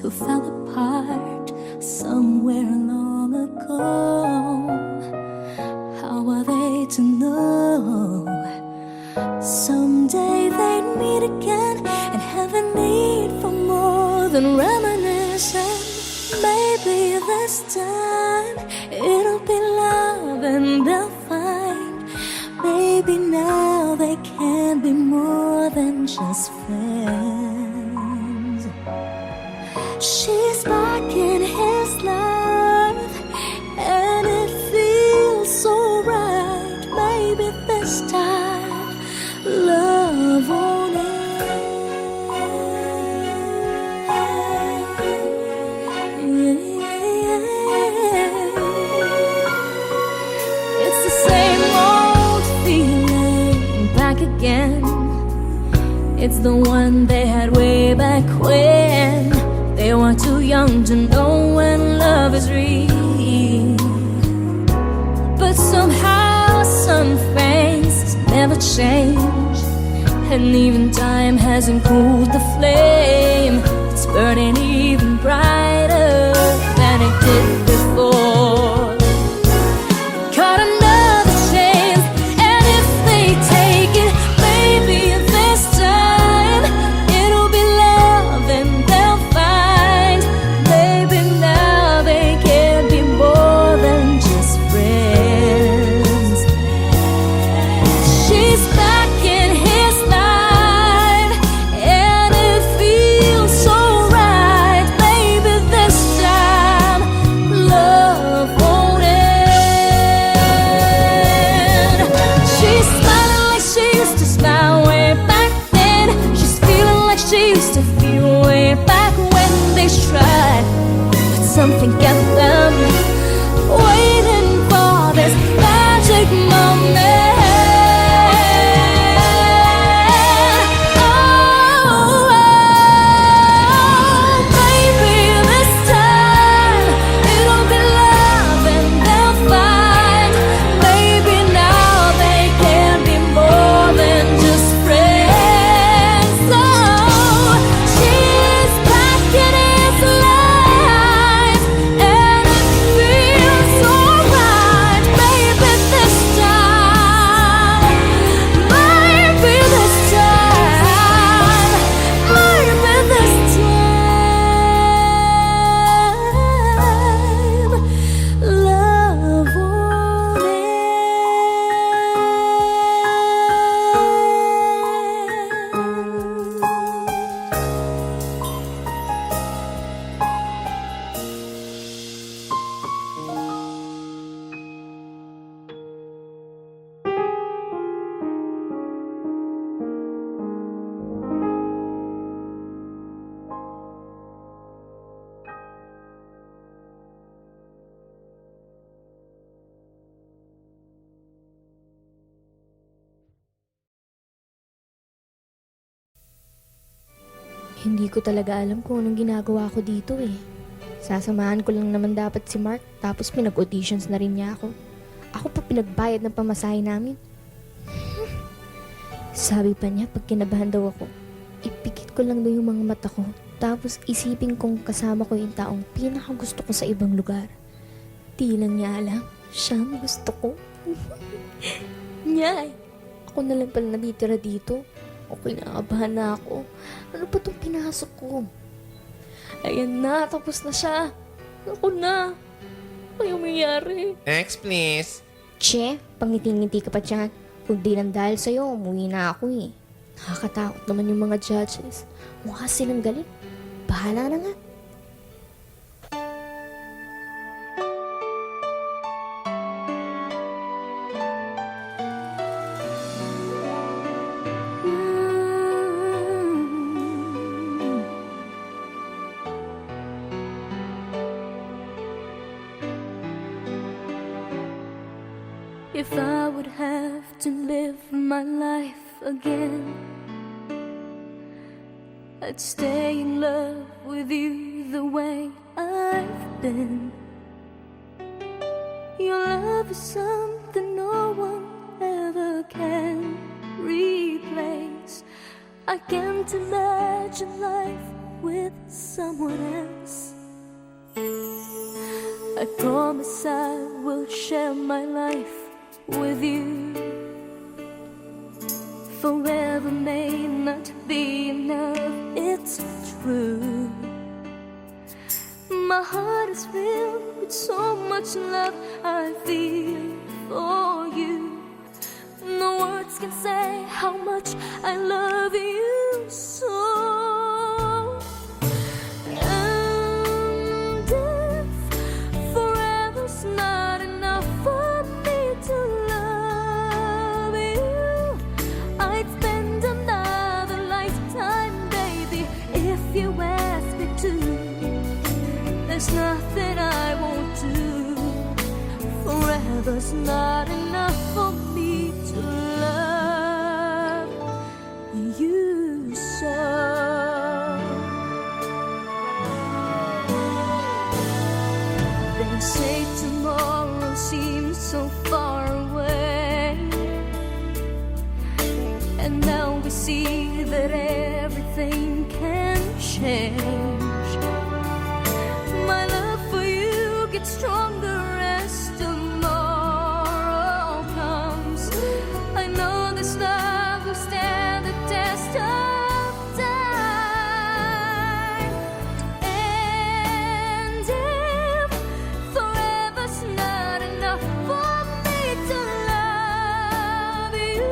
who fell apart somewhere long ago. How are they to know someday they'd meet again and have a need for more than reminiscing? Maybe this time it'll be love and they'll find maybe now they can be more than just friends. She's back in his life and it feels so right. Maybe this time love won't end. It's the same old feeling back again. It's the one they had way back when they were too young to know when love is real. But somehow some things never change, and even time hasn't cooled the flame. It's burning even brighter than it did before. Caught another chance, and if they take it, maybe this time it'll be love and they'll find maybe now they can be more than just friends. She's back in his life and it feels so right. Maybe this time love won't end. She's smiling like she used to smile way back then. She's feeling like she used to feel way back when they tried. But something kept them waiting for this magic moment. Oh, maybe this time it'll be love and they'll find maybe now they can be more than just friends. So she's back in his life and it feels so right. Maybe this time, maybe this time, maybe this time, love won't Hindi ko talaga alam kung anong ginagawa ko dito eh. Sasamahan ko lang naman dapat si Mark, tapos pinag-auditions na rin niya ako. Ako pa pinagbayad ng pamasahe namin. Sabi pa niya pag kinabahan daw ako, ipikit ko lang daw yung mga mata ko, tapos isipin kong kasama ko yung taong pinakagusto ko sa ibang lugar. Di lang niya alam, siya ang gusto ko. Nyay, ako na lang pala natitira dito. Okay, kinakabahan na ako. Ano ba itong pinasok ko? Ayan na, tapos na siya. Ako na. Ano yung mayayari? Next, please. Che, pangiti-ngiti ka pa dyan. Kung di lang dahil sa'yo, umuwi na ako eh. Nakakatakot naman yung mga judges. Mukha silang galit. Bahala na nga. If I would have to live my life again, I'd stay in love with you the way I've been. Your love is something no one ever can replace. I can't imagine life with someone else. I promise I will share my life with you. Forever may not be enough, it's true. My heart is filled with so much love I feel for you. No words can say how much I love you so. And if forever's not enough for me to love you, I'd spend another lifetime, baby, if you ask me to. There's nothing I won't do. Forever's not enough for me to love you so. They say tomorrow seems so far away, and now we see that everything can change. My love for you gets stronger as tomorrow comes. I know this love will stand the test of time. And if forever's not enough for me to love you,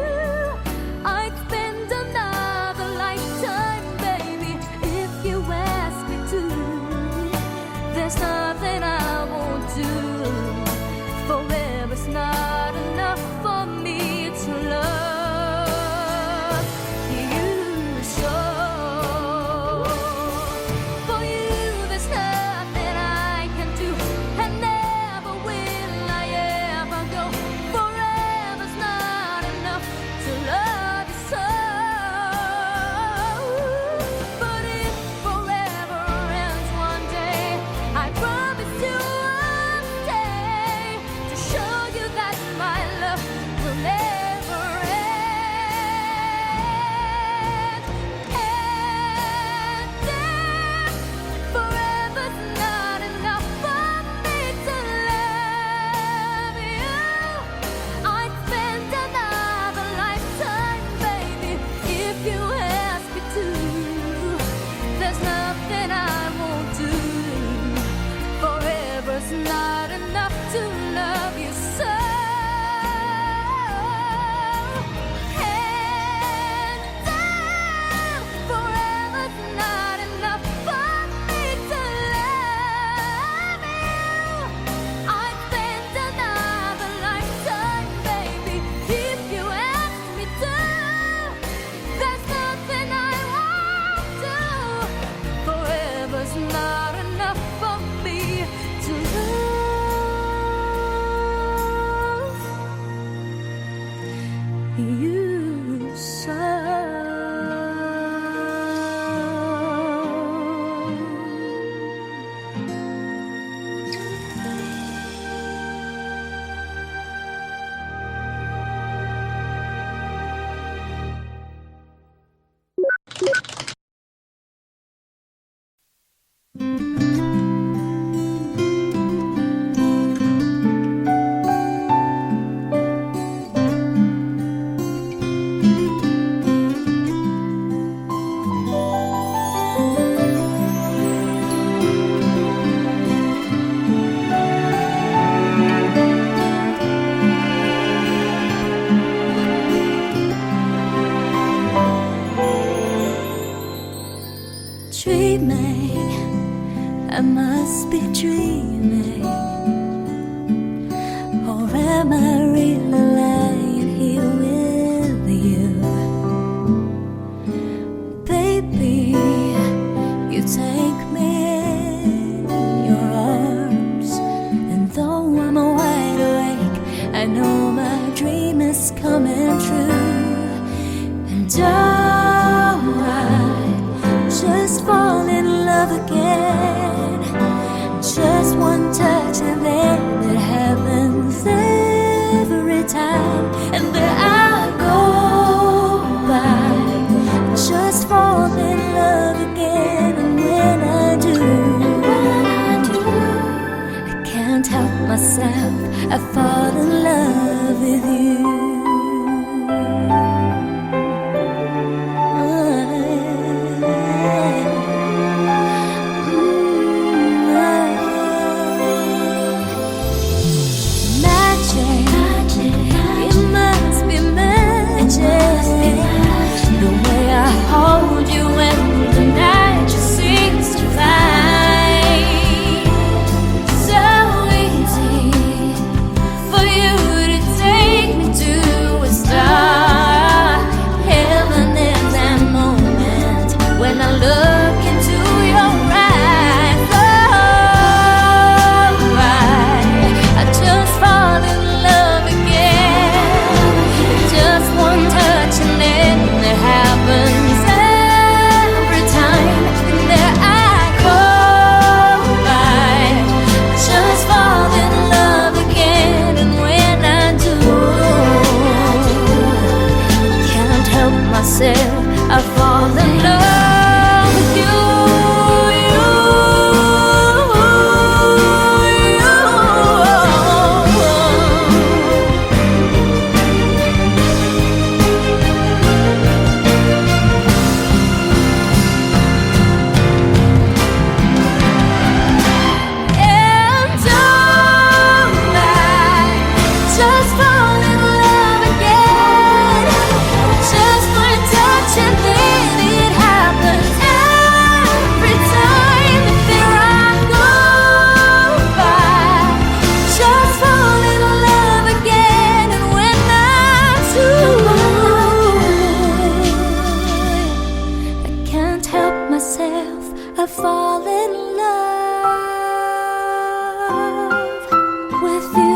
I'd spend another lifetime, baby, if you ask me to. There's nothing I won't do. Forever's not enough for me to love you so. For you, there's nothing I can do, and never will I ever go. Forever's not enough to love you so. But if forever ends one day, I promise you I'll stay to show you that my love will never end. And if forever's not enough for me to love you, I'd spend another lifetime, baby, if you ask me to. There's nothing I won't do. Forever's not enough to love you so. And forever's not enough for me to love you, I'd spend another lifetime, baby, if you ask me to. There's nothing I won't do. Forever's not enough for me to love you so. Dreaming, I must be dreaming, or am I really lying here with you? Baby, you take me in your arms, and though I'm wide awake, I know my dream is coming true. And just fall in love again. Just one touch I fall in love with you. Magic, it must be magic. The way I hold you when the night just seems to fly. So easy for you to take me to a star. Heaven is that moment when I look into your eyes. Oh, I just fall in love again. Just one touch and then it happens every time. And there I come by. Just fall in love again, and when I do, can't help myself. I fall in love with you. And just fall in love again. Just one touch and then it happens every time. There I go by. Just fall in love again, and when I do, I can't help myself. I fall in love with you.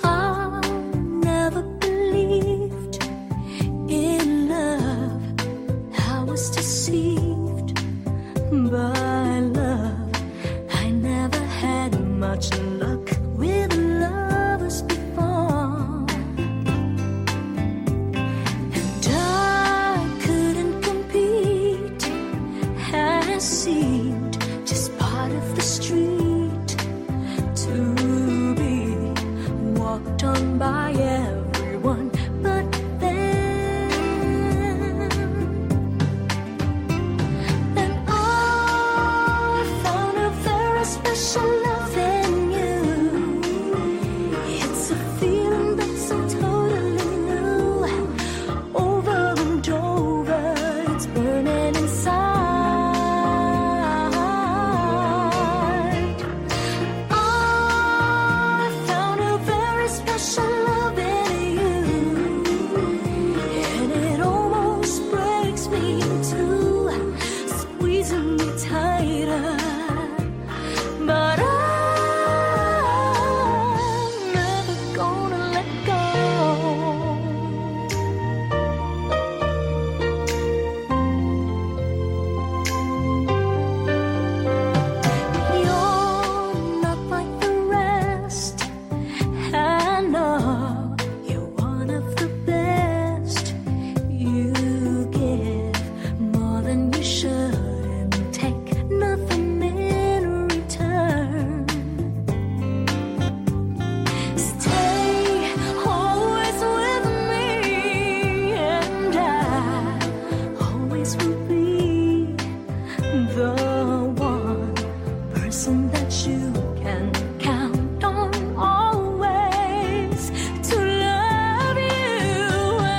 I never believed in love. I was deceived by love. I never had much luck with lovers before, and I couldn't compete. I seemed just part of the street, to be walked on by everyone. But then I found a very special love in you. It's a feeling that's so totally new. Over and over, it's burning inside. I found a very special love in you, and it almost breaks me in two, squeezing me tighter. But I'm never gonna let go. You're not like the rest. I know you're one of the best. You give more than you should and take nothing in return. Stay always with me, and I always will be the one person that you can count on always to love you.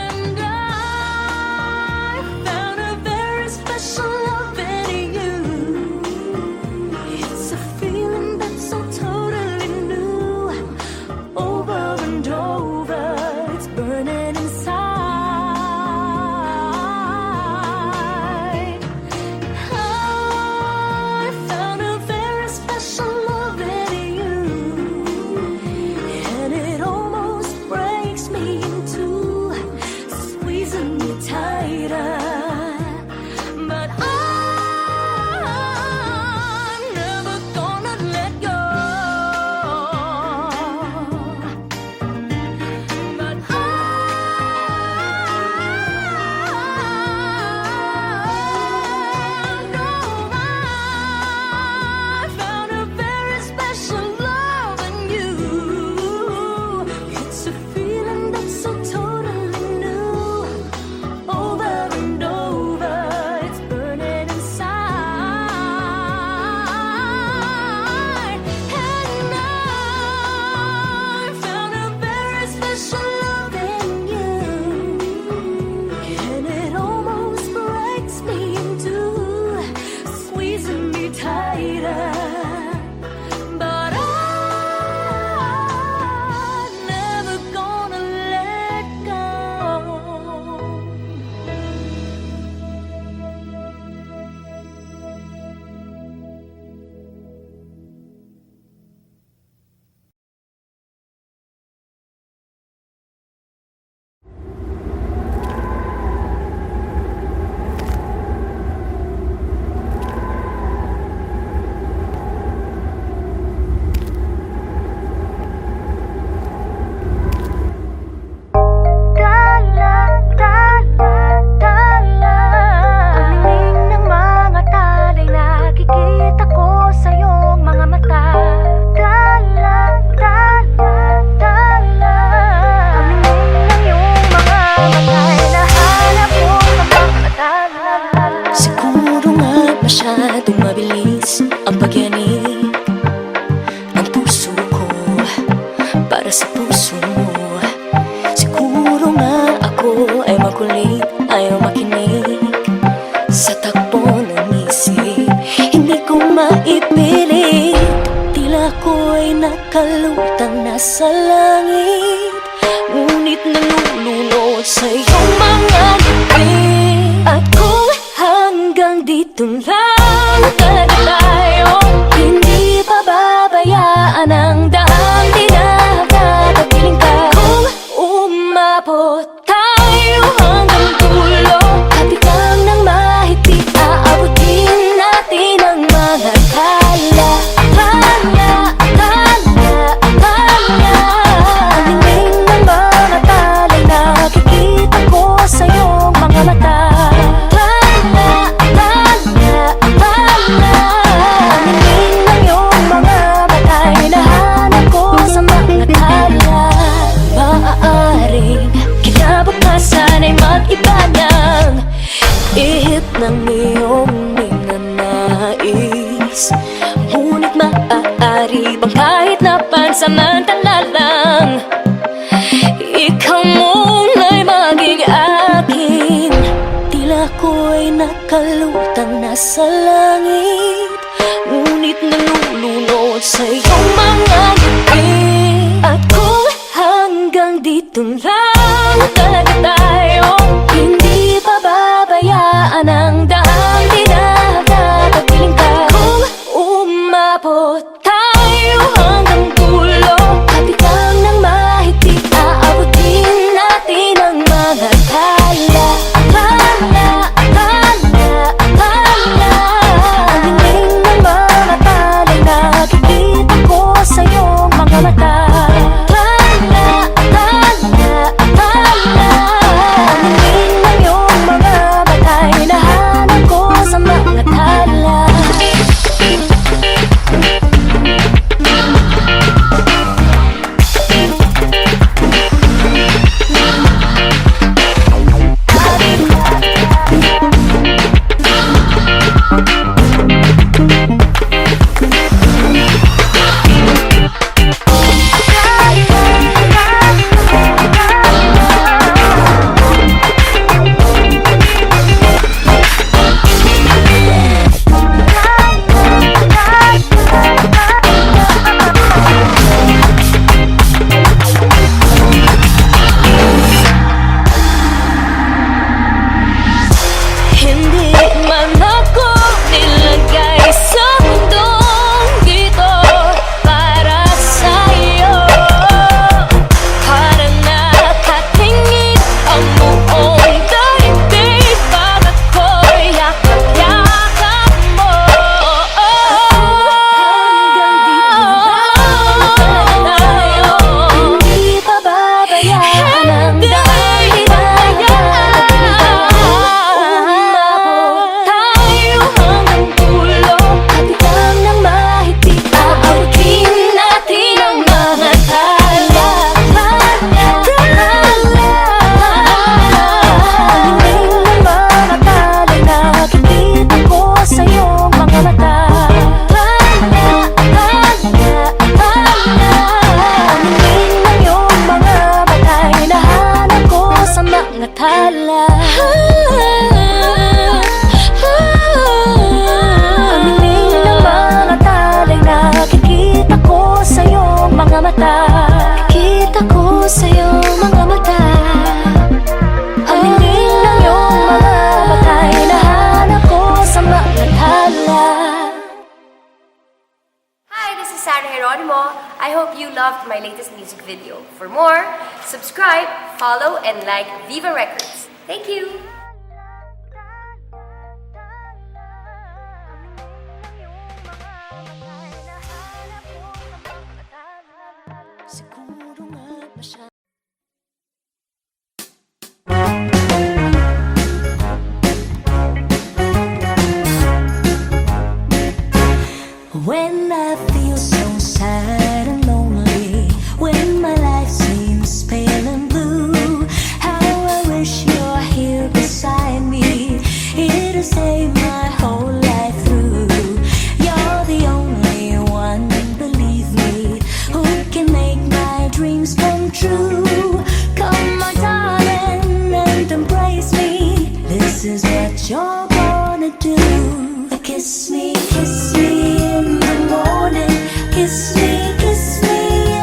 And I puso mo. Siguro nga ako ay makulit, ayaw makinig sa takbo ng isip. Hindi ko maipilit, tila ko'y nakalutang nasa langit, ngunit nalulunod sa iyong mga ngiti. At kung hanggang dito lang talaga tayo, hindi pababayaan ang daan, di nakakapiling ka. Kung umabot tayo hanggang dulo, kapitang ng mahigpit, aabutin natin ang mga tala. Tala, tala, tala. Ang hinging ng mga tala'y nakikita ko sa iyong mga mata. Tala, tala, tala. Ang hinging ng iyong mga mata'y nahanap ko sa mga tala. Maaaring kinabukasan ay mag-iba ng ihip ng iyong ninanais, ngunit maaari bang kahit na pansamantala lang, ikaw muna'y maging akin. Tila ko'y nakalutang nasa langit, ngunit nalulunod sa iyong mga ngiti. At kung hanggang dito lang talaga tayo, hindi pababayaan ang daan, di nakakapiling ka. Kung umabot tayo hanggang dulo, kapitang ng mahigpit, aabutin natin ang mga tala. Tala, tala, tala. Ang hinging ng mga tala'y nakikita ko sa iyong mga mata. Tala, tala, tala. Ang hinging ng iyong mga mata'y nahanap ko sa mga tala. Hindi man ako nilagay sa mundong dito para sa'yo, parang nakatingin ang buong daigdig pag ako'y yakap-yakap mo. Hanggang dito lang tayo, hindi pababayaan ang daan, di tayo hanggang dulo, kapitang ng mahigpit, aabutin natin ang mga tala. Tala, tala. Ang hinging ng mga tala'y nakikita ko sa iyong mga mata. Tala, tala, tala. Ang hinging ng iyong mga mata'y nahanap ko sa mga tala. Ang hinging ng mga tala'y nakikita ko sa iyong mga mata. Kita ko sa iyong mga mata. Ang hinging ng iyong mga mata'y nahanap ko sa mga tala. Hi, this is Sarah Geronimo. I hope you loved my latest music video. For more, subscribe, follow, and like Viva Records. Thank you! Siguro nga masyadong when I feel so sad and lonely, when my life seems pale and blue, how I wish you're here beside kiss me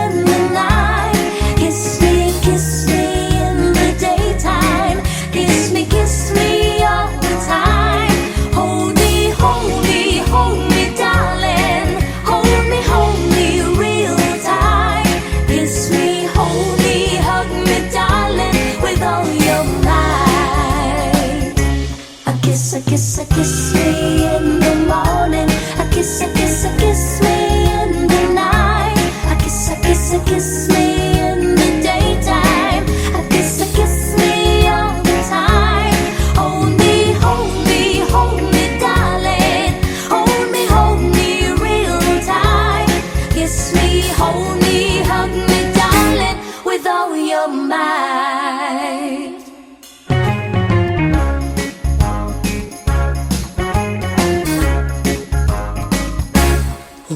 in the night. Kiss me in the daytime. Kiss me all the time. Hold me, darling. Hold me real tight. Kiss me, hold me, hug me, darling, with all your might. A kiss me in the morning. A kiss me in the night. A kiss me in the daytime. A kiss me all the time. Hold me, darling. Hold me real tight. Kiss me, hold me, hug me, darling, with all your might.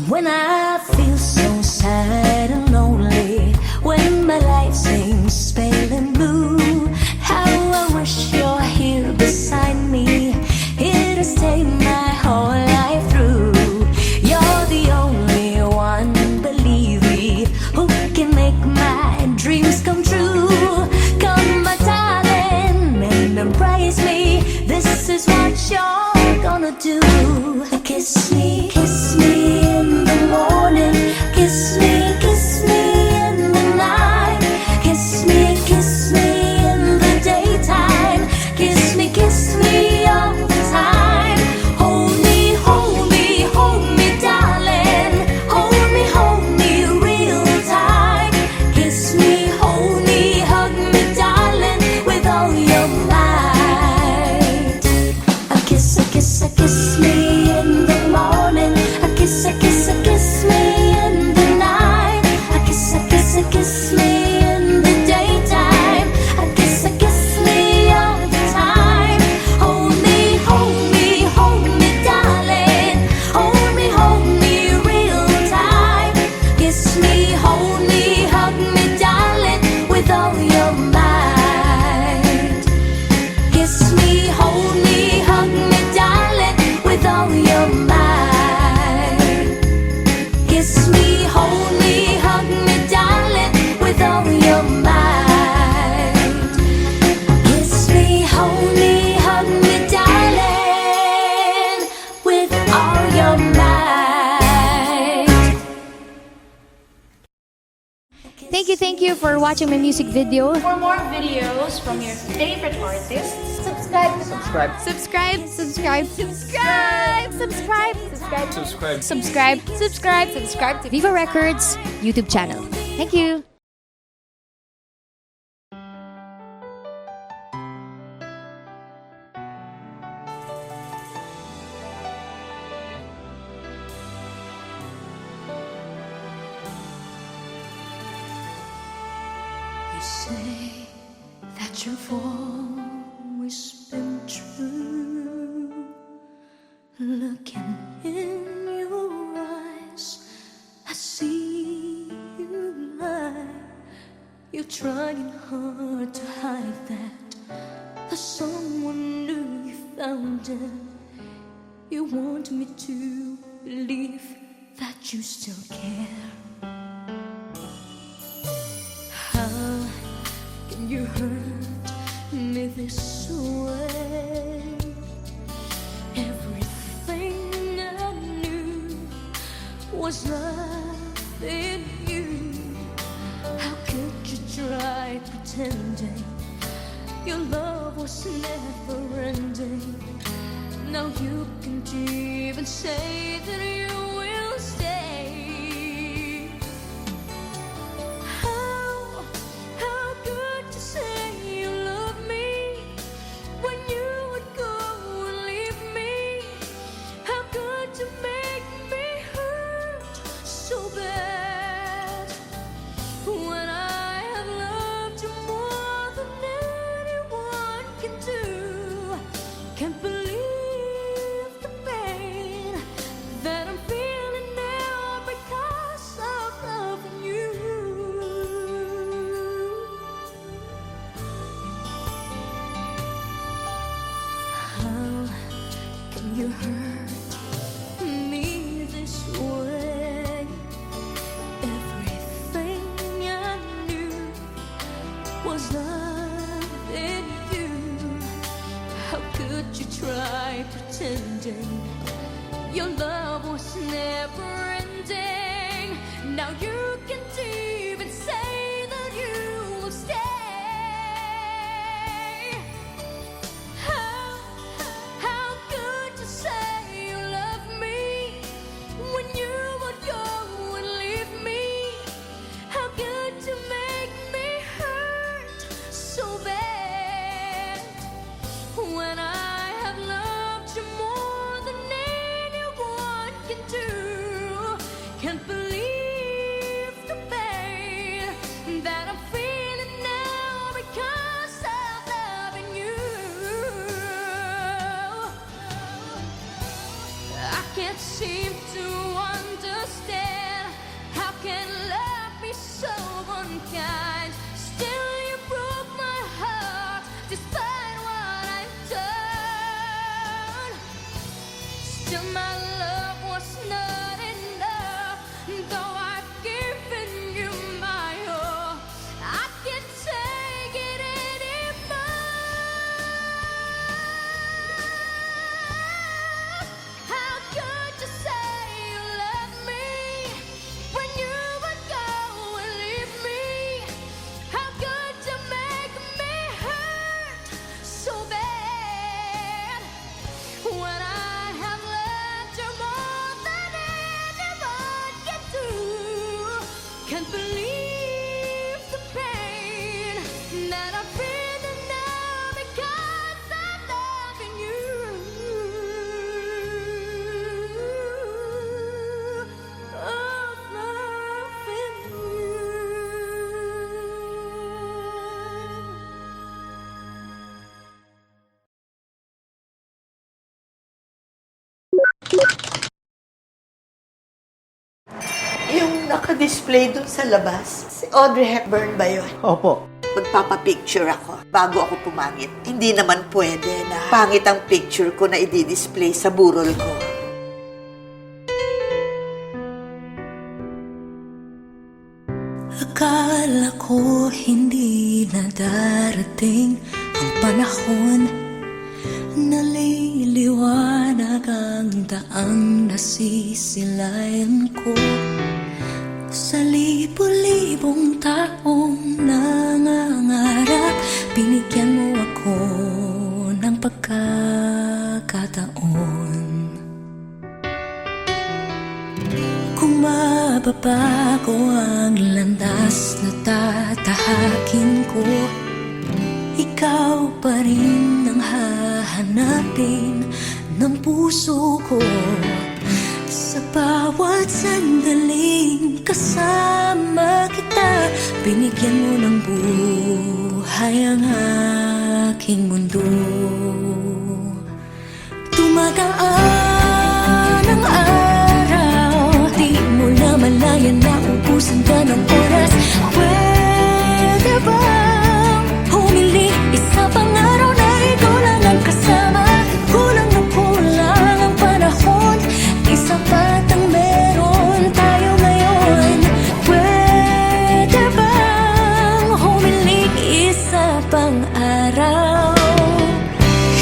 When I feel so sad and lonely, when my life seems pale and blue, how I wish you're here beside me, here to stay my whole life through. You're the only one, believe me, who can make my dreams come true. Come, my darling, and embrace me. This is what you're gonna do. Kiss me in the morning. Kiss me in the night. Kiss me in the daytime. Kiss me all the time. Hold me, darling. Hold me real tight. Kiss me, hold me, hug me, darling, with all your might. A kiss me in the morning. A kiss me in the night. A kiss me in the daytime. A kiss me all the time. Hold me, darling. Hold me real tight. Kiss me, hold me, hug me, darling, with all your might. Kiss me, hold me, hug me, darling, with all your might. Kiss me, hold me, hug me, darling, with all your might. Kiss me, hold me, hug me, darling, with all your might. Thank you for watching my music video. For more videos from your favorite artists, subscribe to Viva Records YouTube channel. Thank you. You say that you've always been true. Looking in your eyes, I see you lie. You're trying hard to hide that there's someone new you found it. You want me to believe that you still care. How can you hurt me this way? Everything I knew was love in you. How could you try pretending your love was never ending? Now you can't even say that you will stay. How could you say you love me when you would go and leave me? How could you make me hurt so bad when I have loved you more than anyone can do? Can't believe the pain that I'm feeling. ending. Your love was never ending. Now you can't even say that you will stay. How could you say you love me when you would go and leave me? How could you make me hurt so bad when I have loved you more than anyone can do? Can't believe the pain that I'm feeling now because of loving you. I can't seem to understand how can love be so unkind. Still you broke my heart despite what I've done. Still my love was not enough, though I've given you my all. I can't take it anymore. How could you say you love me when you would go and leave me? How could you make me hurt so bad when I have loved you more than anyone can do? Can't believe the pain that I'm feeling now because I'm loving you. I'm loving you. Yung naka-display dun sa labas, si Audrey Hepburn ba yun? Opo. Magpapapicture ako bago ako pumangit. Hindi naman pwede na pangit ang picture ko na i-display sa burol ko. Akala ko hindi na darating ang panahon na liliwanag ang daang nasisilayan ko. Sa libo-libong taong nangangarap, binigyan mo ako ng pagkakataon. Kung mababago ang landas na tatahakin ko, ikaw pa rin ang hahanapin ng puso ko. Sa bawat sandaling kasama kita, binigyan mo ng buhay ang aking mundo. Tumagaan ang araw, di mo na malayan na ubusan ka ng oras. Pwede bang humiling isa pang araw na ikaw lang ang kasama? Kulang na kulang ang panahon, isa pa ang meron tayo ngayon. Pwede bang humiling isa pang araw?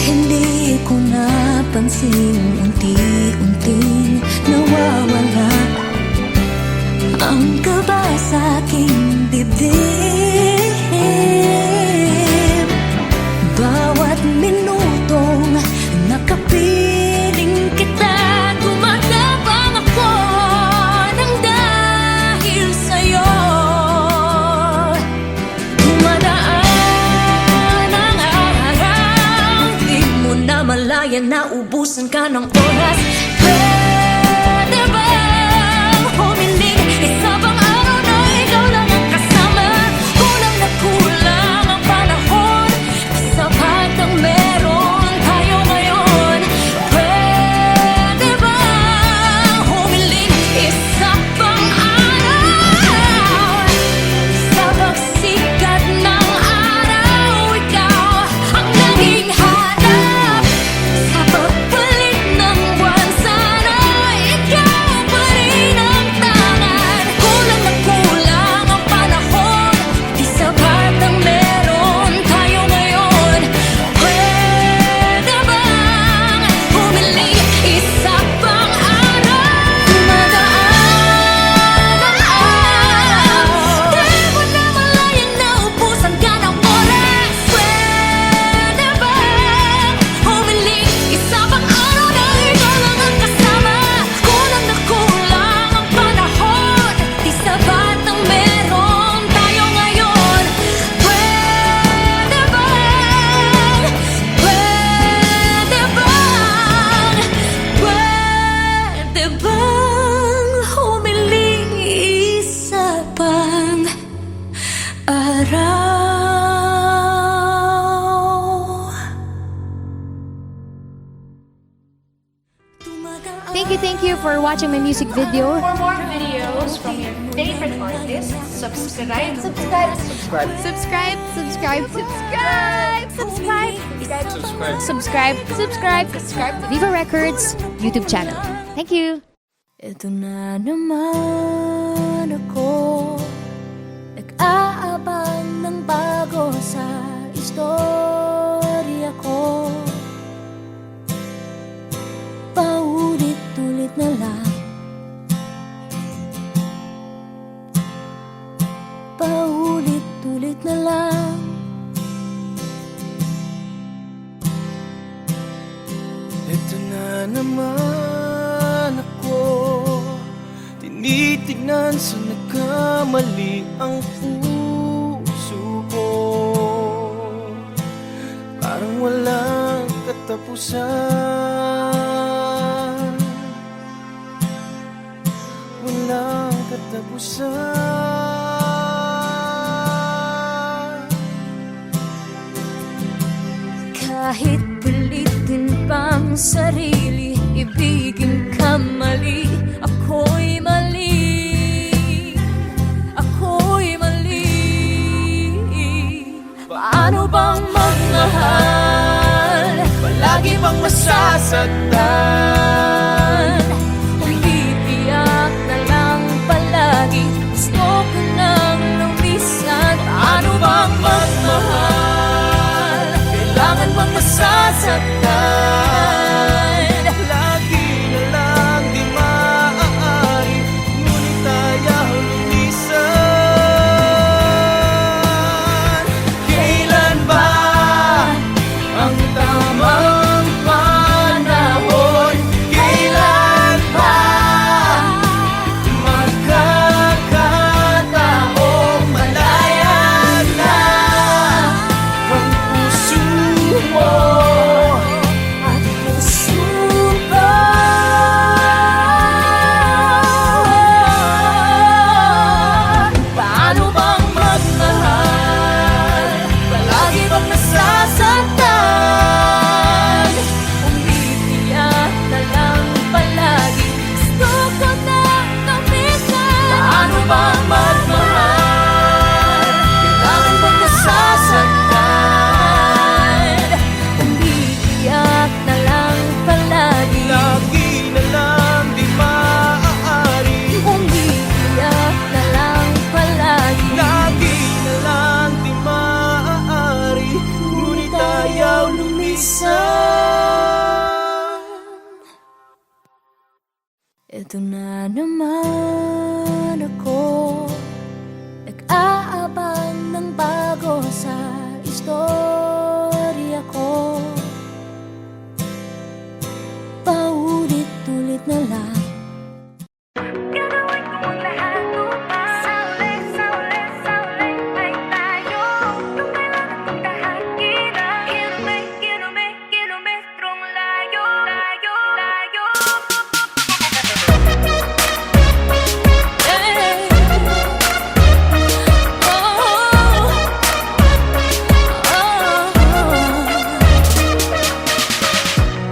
Hindi ko napansin, unti-unting nawawala ang kaba sa aking dibdib. Bawat minutong nakapiling kita, gumagabang ako ng dahil sa'yo. Dumadaan ang araw, di mo na malayan na ubusan ka ng oras. Pwede bang humiling isa pang araw na ikaw lang ang kasama? Kulang na kulang ang panahon, sapat ang meron tayo ngayon. Pwede bang humiling isa pang araw? Sa pagsikat ng araw, ikaw ang naging hanap. Sa pagpalit ng watching my music video. For more videos from your favorite artists, subscribe. Subscribe, subscribe, subscribe to Viva Records YouTube channel. Thank you. Ito na naman ako, nag-aabang ng bago sa istorya ko. Paulit-ulit na lang, paulit-ulit na lang. Ito na naman ako, tinitignan sa nagkamali ang puso ko. Parang walang katapusan, walang katapusan. Kahit pilitin pang sarili, ibigin ka mali, ako'y mali, ako'y mali. Paano bang magmahal, Palagi bang masasaktan? kung titiyak na lang palagi, gusto ko nang lumisan. Paano bang magmahal, kailangan bang masasaktan? Lagi na lang di maaari, ngunit ayaw lumisan. Kailan ba ang tamang panahon? Kailan ba magkakataong malaya na ang puso mo? At puso ko. Paano bang magmahal, palagi bang nasasaktan? Kung titiyak na lang palagi, gusto ko nang lumisan. Paano bang magmahal, kailangan bang nasasaktan? Kung titiyak na lang palagi, Lagi na lang di maaari, kung titiyak na lang palagi. lagi na lang di maaari, ngunit ayaw lumisan. Ito na naman ako, nag-aabang ng bago sa istorya ko. Paulit-ulit na lang. Gagawin ko ang lahat upang sa uli ay tayo. Kung kailangan kong tahakin kilometrong layo.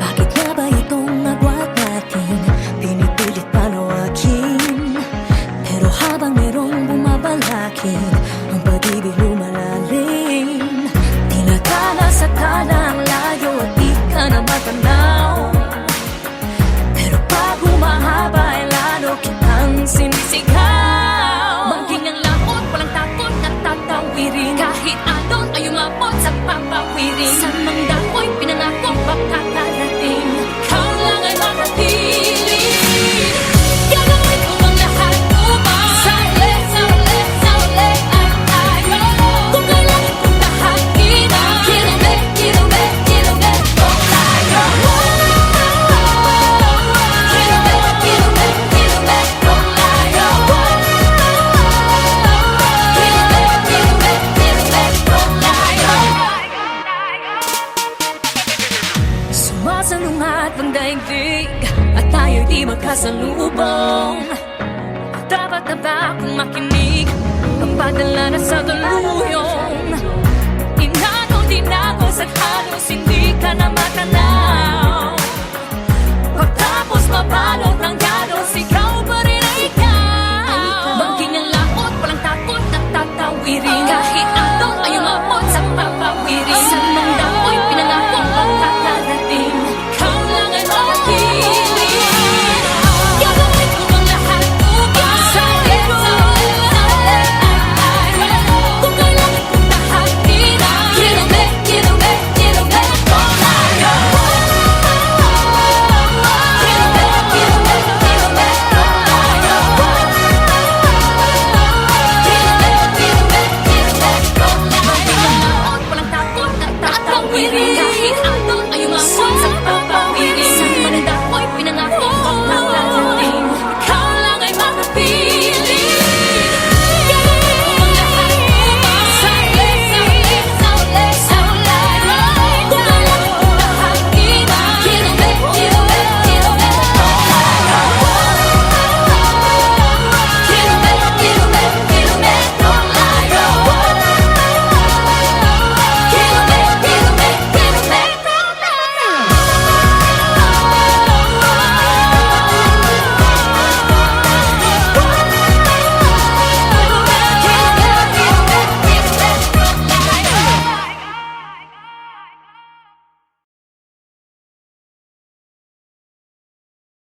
Bakit nga ba itong agwat natin pinipilit palawakin? Pero habang merong bumabalakid, ang pag-ibig lumalalim. Tinatala sa tala ang layo at di ka na matanaw. Pero pag humahaba ay lalo kitang sinisigaw. Maging ang laot, walang takot at tatawirin. Kahit alon ay umabot sa papawirin. Sa mang dako'y pinangakong makakarating. Ikaw lang ay makatili. Gagawin ko ang lahat upang sa uli ay tayo. Kung kailangan kong tahakin kilometrong layo. Kilometrong layo. Kilometrong layo. Sumasalungat ang daigdig at tayo'y di magkasalubong. Dapat na ba akong makinig, pagpadala na sa tuluyong? Inano din ako sa halos hindi ka na matanaw. Pagtapos mabalot ng